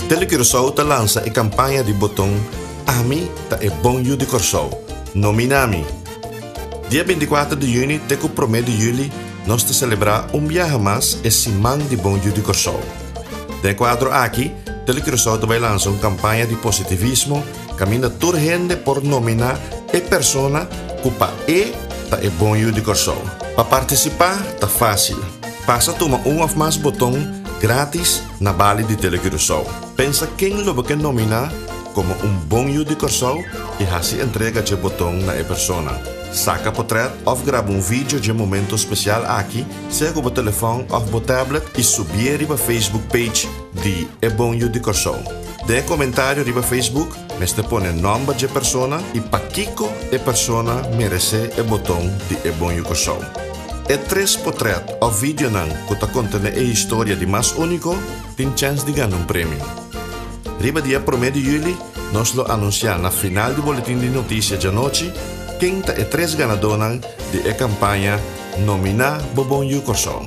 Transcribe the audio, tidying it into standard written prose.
Telecurso lança a campanha de botão Ami ta e Bom Yu de Corso, Nominami. Dia 24 de junho até o 1 de julho, nós te celebrar viaje mais e Simão de Bom Yu de Corso. De quadro aqui, Telecurso vai lançar uma campanha de positivismo, caminha urgente por nominar e persona cupa e ta e Bom Yu de Corso. Para participar, tá fácil. Basta tomar ou mais botão grátis na base de Telecurso. Pensa quem lo vai nominar como Bom Yu de Corso e assim entrega de botão na persona. Saca portrait ou grava vídeo de momento especial aqui, seja com o telefone ou o tablet e subir para Facebook page de Bom Yu de Corso. De comentário para Facebook, neste põe nome de persona e para Kiko e persona merece o botão de Bom Yu Corso. E 3 portrait ou vídeo que te contém a história de mais único, tem chance de ganhar prêmio. Riba dia 1 de julho, nós lo anunciamos na final do boletim de notícias de noite quem é 3 ganadores de campanha Nominar Bom Yu Corso.